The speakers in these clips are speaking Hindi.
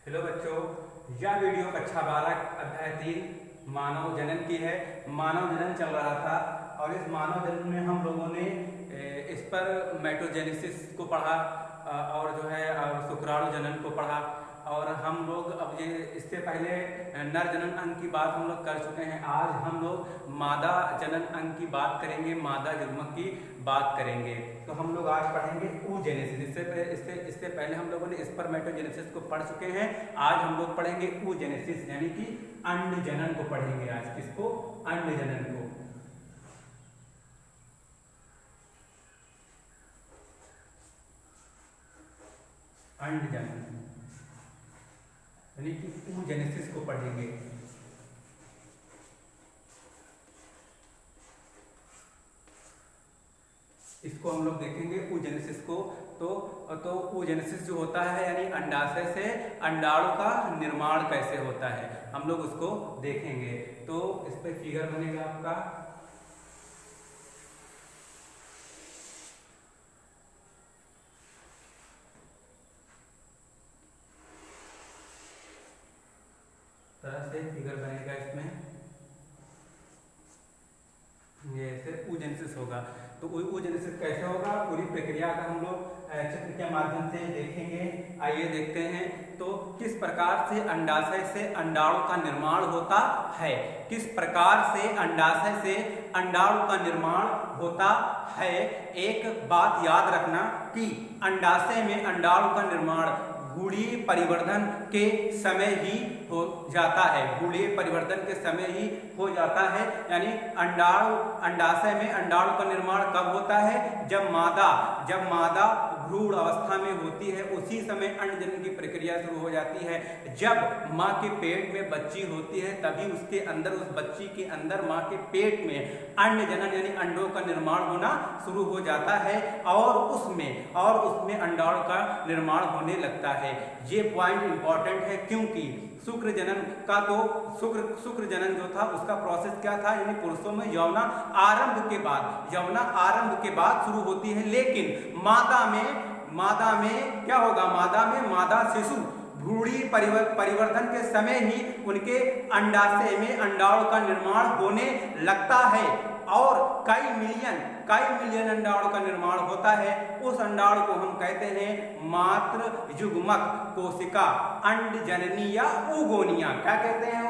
हेलो बच्चों, यह वीडियो कक्षा 12 अध्याय 3 मानव जनन की है। मानव जनन चल रहा था और इस मानव जनन में हम लोगों ने इस पर मेटोजेनेसिस को पढ़ा और जो है शुक्राणु जनन को पढ़ा। और हम लोग अब ये इससे पहले नर जनन अंग की बात हम लोग कर चुके हैं। आज हम लोग मादा जनन अंग की बात करेंगे, मादा युग्मक की बात करेंगे। तो हम लोग आज पढ़ेंगे oogenesis। इससे पहले हम लोगों ने स्पर्मेटोजेनेसिस को पढ़ चुके हैं। आज हम लोग पढ़ेंगे oogenesis यानी कि अंड जनन को पढ़ेंगे। आज किसको? अंड जनन को। अंड जनन यानी कि oogenesis को पढ़ेंगे। इसको हम लोग देखेंगे oogenesis को। तो oogenesis जो होता है यानी अंडाशय से अंडाणु का निर्माण कैसे होता है, हम लोग उसको देखेंगे। तो इस पे फिगर बनेगा आपका। तरह से फिगर बनेगा इसमें, ये ऐसे oogenesis होगा। तो oogenesis कैसे होगा, पूरी प्रक्रिया का हम लोग चित्र के माध्यम से देखेंगे। आइए देखते हैं। तो किस प्रकार से अंडाशय से अंडाणु का निर्माण होता है, किस प्रकार से अंडाशय से अंडाणु का निर्माण होता है। एक बात याद रखना कि अंडाशय में अंडाणु का निर्माण गुणीय परिवर्धन के समय ही हो जाता है। गुणीय परिवर्धन के समय ही हो जाता है यानी अंडाशय में अंडाणु का निर्माण कब होता है? जब मादा भ्रूण अवस्था में होती है, उसी समय अंड जनन की प्रक्रिया शुरू हो जाती है। जब माँ के पेट में बच्ची होती है तभी उसके अंदर, उस बच्ची के अंदर माँ के पेट में अंड जनन यानी अंडों का निर्माण होना शुरू हो जाता है और उसमें अंडाणु का निर्माण होने लगता है। ये पॉइंट इंपॉर्टेंट है क्योंकि शुक्र जनन जो था उसका प्रोसेस क्या था, यानी पुरुषों में यौना आरंभ के बाद शुरू होती है। लेकिन मादा में क्या होगा? मादा शिशु भ्रूणीय परिवर्धन के समय ही उनके अंडाशय में अंडाणु का निर्माण होने लगता है और कई मिलियन अंडाणु का निर्माण होता है। उस अंडाणु को हम कहते हैं मात्र युग्मक कोशिका, अंड जननी या oogonia। क्या कहते हैं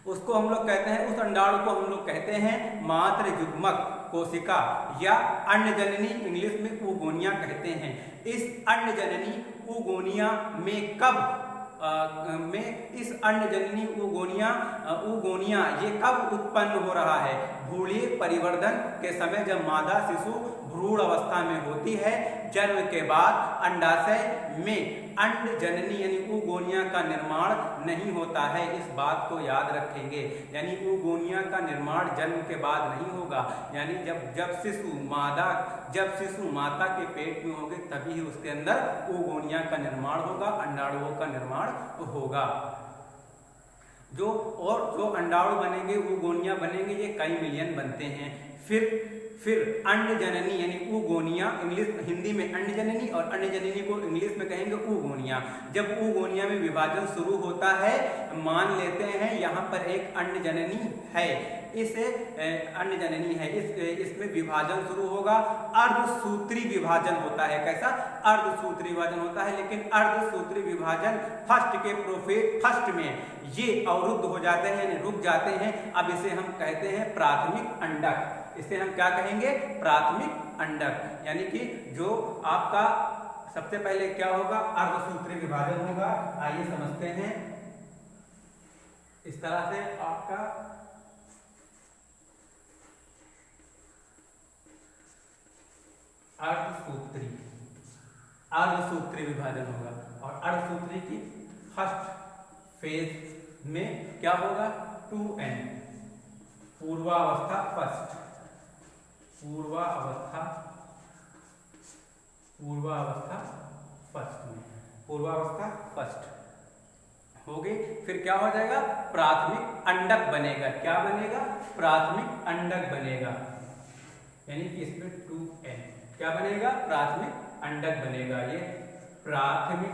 उसको हम लोग कहते हैं, उस अंडाणु को हम लोग कहते हैं मात्र युग्मक कोशिका या अंड जननी, इंग्लिश में oogonia कहते हैं। इस अंड जननी oogonia में इस अंड जननी oogonia ये कब उत्पन्न हो रहा है? भ्रूणीय परिवर्धन के समय, जब मादा शिशु भ्रूण अवस्था में होती है। जन्म के बाद अंडाशय में अंड जननी यानी oogonia का निर्माण नहीं होता है। इस बात को याद रखेंगे, यानी oogonia का निर्माण जन्म के बाद नहीं होगा। यानी जब शिशु माता के पेट में होगी तभी ही उसके अंदर oogonia का निर्माण होगा, अंडाणुओं का निर्माण होगा। जो अंडाणु बनेंगे, oogonia बनेंगे, ये कई मिलियन बनते हैं। फिर अंड जननी यानी oogonia, इंग्लिश हिंदी में अंड जननी और अंड जननी को इंग्लिश में कहेंगे oogonia। जब oogonia में विभाजन शुरू होता है, मान लेते हैं यहाँ पर एक अंड जननी है, इसमें विभाजन शुरू होगा। अर्धसूत्री विभाजन होता है। कैसा? अर्धसूत्री विभाजन होता है। लेकिन अर्धसूत्री विभाजन फर्स्ट में ये अवरुद्ध हो जाते हैं यानी रुक जाते हैं। अब इसे हम कहते हैं प्राथमिक अंडक। इसे हम क्या कहेंगे? प्राथमिक अंडक। यानी कि जो आपका सबसे पहले क्या होगा? अर्धसूत्री विभाजन होगा। आइए समझते हैं। इस तरह से आपका अर्धसूत्री विभाजन होगा और अर्धसूत्री की फर्स्ट फेज में क्या होगा? 2n पूर्वावस्था फर्स्ट हो गई। फिर क्या हो जाएगा? प्राथमिक अंडक बनेगा। क्या बनेगा? प्राथमिक अंडक बनेगा। यानी कि इसमें 2n क्या बनेगा? प्राथमिक अंडक बनेगा। ये प्राथमिक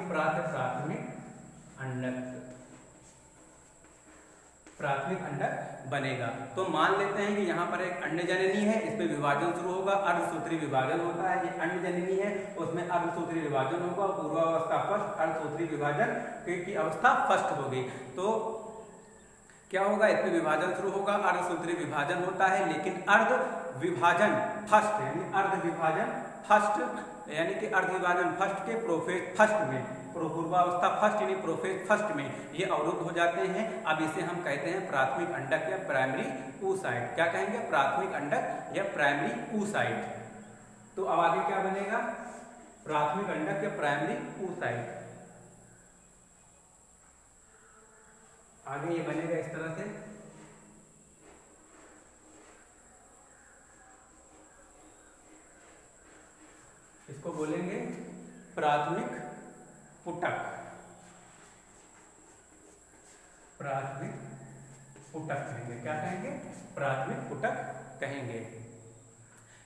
अंडक बनेगा। तो मान लेते हैं कि यहाँ पर एक अंडजननी है, इस पे विभाजन शुरू होगा, अर्धसूत्री विभाजन होता है। ये अंडजननी है, उसमें अर्धसूत्री विभाजन होगा, पूर्वावस्था फर्स्ट, अर्धसूत्री विभाजन की अवस्था फर्स्ट होगी। तो क्या होगा, इसमें विभाजन शुरू होगा, अर्धसूत्री विभाजन होता है, लेकिन अर्ध विभाजन फर्स्ट यानी कि अर्ध विभाजन फर्स्ट के प्रोफेज फर्स्ट में, पूर्वावस्था फर्स्ट यानी प्रोफेज फर्स्ट में ये अवरुद्ध हो जाते हैं। अब इसे हम कहते हैं प्राथमिक अंडक या प्राइमरी oocyte। क्या कहेंगे, प्राथमिक अंडक या प्राइमरी oocyte। तो अब आगे क्या बनेगा, प्राथमिक अंडक या प्राइमरी oocyte। आगे ये बनेगा इस तरह से, इसको बोलेंगे प्राथमिक पुटक। कहेंगे, क्या कहेंगे, प्राथमिक पुटक कहेंगे।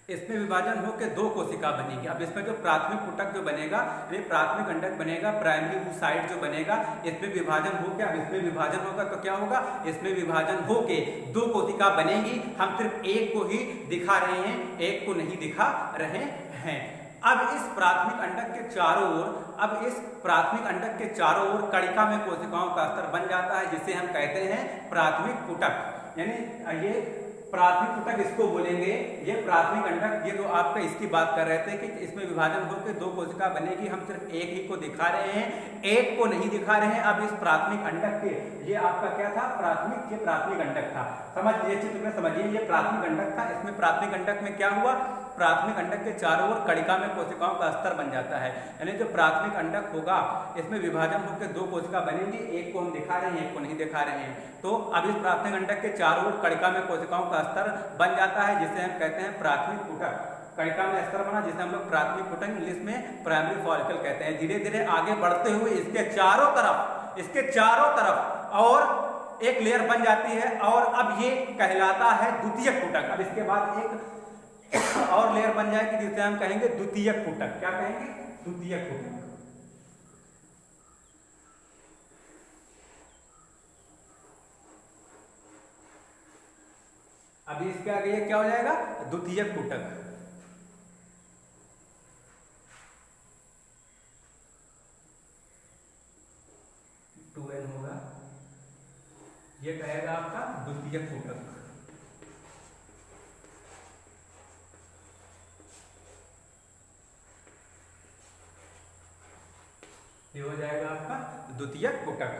इसमें विभाजन होकर दो कोशिका बनेगी। अब इसमें जो प्राथमिक पुटक जो बनेगा, ये प्राथमिक अंडक बनेगा, प्राइमरी oocyte जो बनेगा, इसमें विभाजन होकर, अब इसमें विभाजन होगा तो क्या होगा, इसमें विभाजन होके दो कोशिका बनेगी। हम सिर्फ एक को ही दिखा रहे हैं, एक को नहीं दिखा रहे हैं। अब इस प्राथमिक अंडक के चारों ओर कणिका में कोशिकाओं का स्तर बन जाता है, जिसे हम कहते हैं प्राथमिक पुटक। यानी ये प्राथमिक पुटक इसको बोलेंगे, ये प्राथमिक अंडक। ये तो आपका इसकी बात कर रहे थे कि इसमें विभाजन होकर दो कोशिका बनेगी, हम सिर्फ एक ही को दिखा रहे हैं, एक को नहीं दिखा रहे हैं। अब इस प्राथमिक अंडक के, ये आपका क्या था, ये प्राथमिक अंडक था। समझिए, चित्र में समझिए, ये प्राथमिक अंडक था। इसमें प्राथमिक अंडक में क्या हुआ, प्राथमिक अंडक के चारों ओर कणिका में कोशिकाओं का स्तर बन जाता है। यानी जो प्राथमिक अंडक होगा, इसमें विभाजन होकर दो कोशिका बनेंगी, एक को हम दिखा रहे हैं, एक को नहीं दिखा रहे हैं। तो अब इस प्राथमिक अंडक के चारों ओर कणिका में कोशिकाओं का स्तर बन जाता है, जिसे हम कहते हैं प्राथमिक पुटक। कणिका में स्तर बना, जिसे हम लोग प्राथमिक पुटक, इंग्लिश में प्राइमरी फॉलिकल कहते हैं। धीरे धीरे आगे बढ़ते हुए इसके चारों तरफ और एक लेयर बन जाती है, और अब ये कहलाता है द्वितीयक पुटक। अब इसके बाद एक और लेयर बन जाएगी, जिसे हम कहेंगे द्वितीयक पुटक। क्या कहेंगे, द्वितीयक पुटक। अभी इसके आगे ये क्या हो जाएगा, द्वितीयक पुटक। होगा, ये कहेगा आपका द्वितीयक पुटक। ये हो जाएगा आपका द्वितीयक पुटक।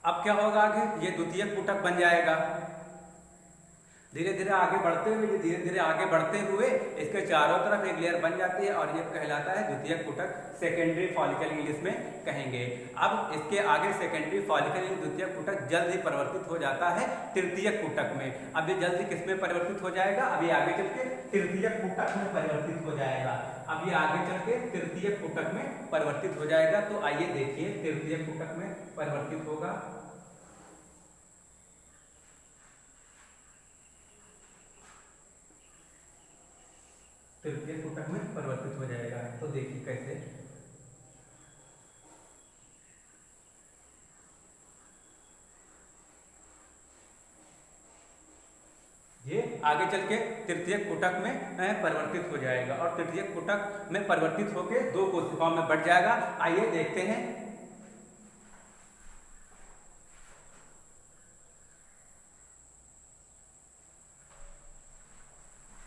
अब क्या होगा आगे, ये द्वितीयक पुटक बन जाएगा। धीरे धीरे आगे बढ़ते हुए इसके चारों तरफ एक लेयर बन जाती है, और ये कहलाता है द्वितीयक पुटक, सेकेंडरी फॉलिकल इंग्लिश में कहेंगे। अब इसके आगे सेकेंडरी फॉलिकल द्वितीयक पुटक जल्द ही परिवर्तित हो जाता है तृतीयक पुटक में। अब ये जल्दी किस में परिवर्तित हो जाएगा, अब ये आगे चल के तृतीयक पुटक में परिवर्तित हो जाएगा। अब ये आगे चल के तृतीयक पुटक में परिवर्तित हो जाएगा। तो आइए देखिए, तृतीयक पुटक में परिवर्तित होगा। तृतीय पुटक में परिवर्तित हो जाएगा। तो देखिए कैसे, ये आगे चल के तृतीयक पुटक में परिवर्तित हो जाएगा, और तृतीयक पुटक में परिवर्तित होकर दो कोशिकाओं में बढ़ जाएगा। आइए देखते हैं।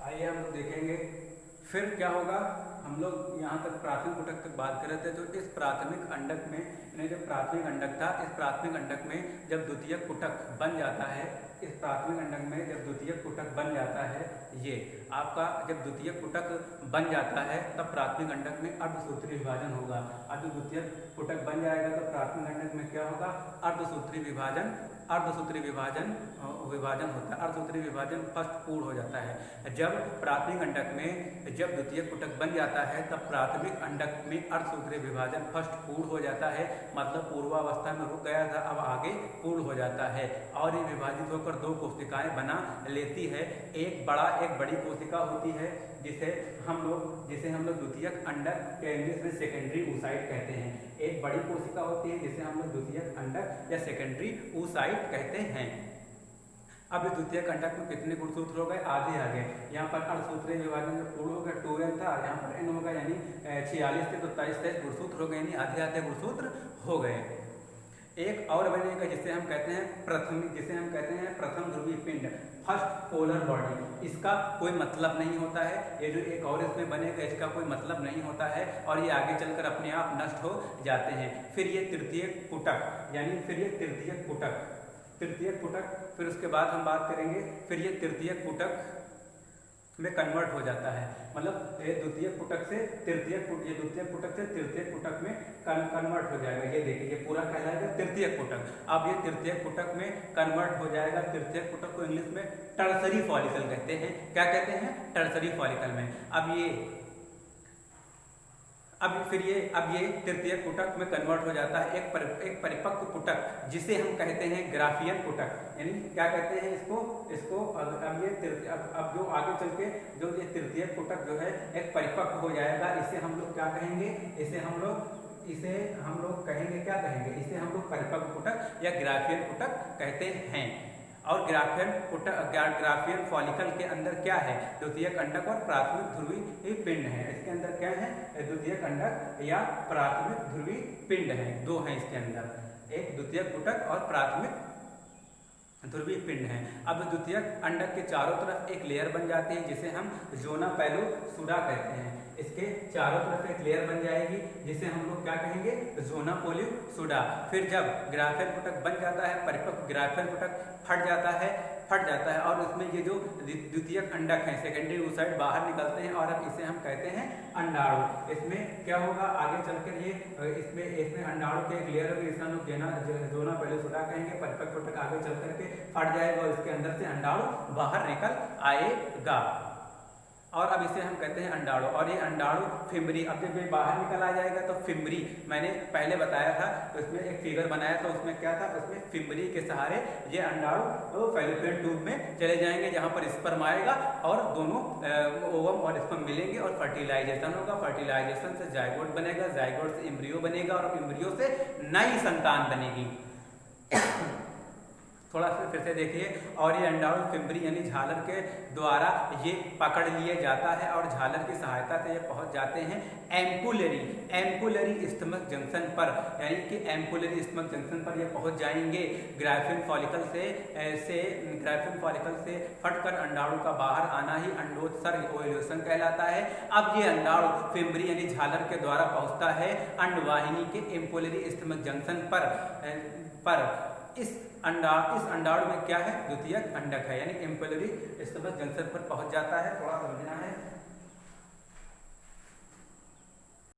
आइए हम लोग देखेंगे फिर क्या होगा। हम लोग यहाँ तक प्राथमिक पुटक तक बात कर रहे थे। तो इस प्राथमिक अंडक में, जब प्राथमिक अंडक था, इस प्राथमिक अंडक में जब द्वितीयक पुटक बन जाता है, इस प्राथमिक अंडक में जब द्वितीयक पुटक बन जाता है, ये आपका जब द्वितीयक पुटक बन जाता है, तब प्राथमिक अंडक में अर्धसूत्री विभाजन होगा। अब द्वितीयक पुटक बन जाएगा तो प्राथमिक अंडक में क्या होगा, अर्धसूत्री विभाजन होता है। अर्धसूत्री विभाजन फर्स्ट पूर्ण हो जाता है। जब प्राथमिक अंडक में जब द्वितीयक पुटक बन जाता है, तब प्राथमिक अंडक में अर्धसूत्री विभाजन फर्स्ट पूर्ण हो जाता है। मतलब पूर्वावस्था में रुक गया था, अब आगे पूर्ण हो जाता है, और ये विभाजित होकर दो कोशिकाएं बना लेती है। एक बड़ी कोशिका होती है जिसे हम लोग द्वितीयक अंडक या इंग्लिश में सेकेंडरी oocyte कहते हैं। एक बड़ी कोशिका होती है जिसे हम लोग द्वितीयक अंडक या सेकेंडरी oocyte कहते हैं। अब इस द्वितीयक अंडक में कितने गुणसूत्र हो गए? आधे आ गए। यहाँ पर अणसूत्रीय विभाजन में पूर्ण हो गया 2n था, यहाँ पर n होगा यानी 46 थे तो 23 गुणसूत्र हो गए, यानी आधे आधे गुणसूत्र हो गए। एक और बनेगा जिसे हम कहते हैं प्रथम ध्रुवीय पिंड, फर्स्ट पोलर बॉडी। इसका कोई मतलब नहीं होता है, ये जो एक और इसमें बनेगा इसका कोई मतलब नहीं होता है और ये आगे चलकर अपने आप नष्ट हो जाते हैं। फिर ये तृतीयक पुटक, फिर उसके बाद हम बात करेंगे, फिर ये तृतीयक पुटक में कन्वर्ट हो जाता है, मतलब द्वितीयक पुटक से तृतीयक पुटक में कन्वर्ट हो जाएगा। ये देखिए ये पूरा कहलाएगा तृतीयक पुटक। अब ये तृतीयक पुटक में कन्वर्ट हो जाएगा। तृतीयक पुटक को इंग्लिश में टर्सरी फॉलिकल कहते हैं। क्या कहते हैं? टर्सरी फॉलिकल में। अब ये तृतीयक पुटक में कन्वर्ट हो जाता है एक परिपक्व पुटक, जिसे हम कहते हैं ग्राफियन पुटक। यानी क्या कहते हैं इसको अब जो आगे चल के जो ये तृतीयक पुटक जो है एक परिपक्व हो जाएगा, इसे हम लोग क्या कहेंगे? इसे हम लोग परिपक्व पुटक या ग्राफियन पुटक कहते हैं। और ग्राफियन फॉलिकल के अंदर क्या है? द्वितीयक अंडक और प्राथमिक ध्रुवीय पिंड है। इसके अंदर क्या है? द्वितीयक अंडक या प्राथमिक ध्रुवीय पिंड है, दो हैं इसके अंदर, एक द्वितीयक पुटक और प्राथमिक ध्रुवीय पिंड है। अब द्वितीयक अंडक के चारों तरफ एक लेयर बन जाती है जिसे हम ज़ोना पेलुसुडा कहते हैं। इसके चारों तरफ एक लेयर बन जाएगी जिसे हम लोग क्या कहेंगे? ज़ोना पेलुसुडा। फिर जब ग्राफियन पुटक बन जाता है, परिपक्व ग्राफियन पुटक फट जाता है और उसमें ये जो द्वितीयक अंडक है सेकेंडरी oocyte बाहर निकलते हैं और अब इसे हम कहते हैं अंडाणु। इसमें क्या होगा आगे चलकर? ये इसमें अंडाणु के एक लेयर होगी जिसे हम लोग ज़ोना पेलुसुडा कहेंगे। परिपक्व पुटक आगे चल करके फट जाएगा और इसके अंदर से अंडाणु बाहर निकल आएगा और अब इसे हम कहते हैं अंडाणु। और ये अंडाणु फिम्बरी, अब जब ये बाहर निकल आ जाएगा तो फिम्बरी, मैंने पहले बताया था उसमें एक फिगर बनाया था, उसमें क्या था? उसमें फिम्बरी के सहारे ये अंडाणु फैलोपियन ट्यूब में चले जाएंगे जहाँ पर स्पर्म आएगा और दोनों ओवम और स्पर्म मिलेंगे और फर्टिलाइजेशन होगा। फर्टिलाइजेशन से जाइगोट बनेगा, जाइगोट से एम्ब्रियो बनेगा और एम्ब्रियो से नई संतान बनेगी। थोड़ा सा फिर से देखिए। और ये अंडाणु फिम्बरी यानी झालर के द्वारा ये पकड़ लिए जाता है और झालर की सहायता से ये पहुंच जाते हैं एम्पुलरी स्टमक जंक्शन पर, यानी कि एम्पुलरी स्टमक जंक्शन पर ये पहुंच जाएंगे। ग्राफियन फॉलिकल से फटकर अंडाणु का बाहर आना ही अंडोत्सर्ग ओव्यूलेशन कहलाता है। अब ये अंडाणु फिम्बरी यानी झालर के द्वारा पहुंचता है अंडवाहिनी के एम्पुलरी स्टमक जंक्शन पर। इस अंडाणु में क्या है? द्वितीयक अंडक है, यानी एम्पुलरी स्टमक जंक्शन पर पहुंच जाता है। थोड़ा समझना है।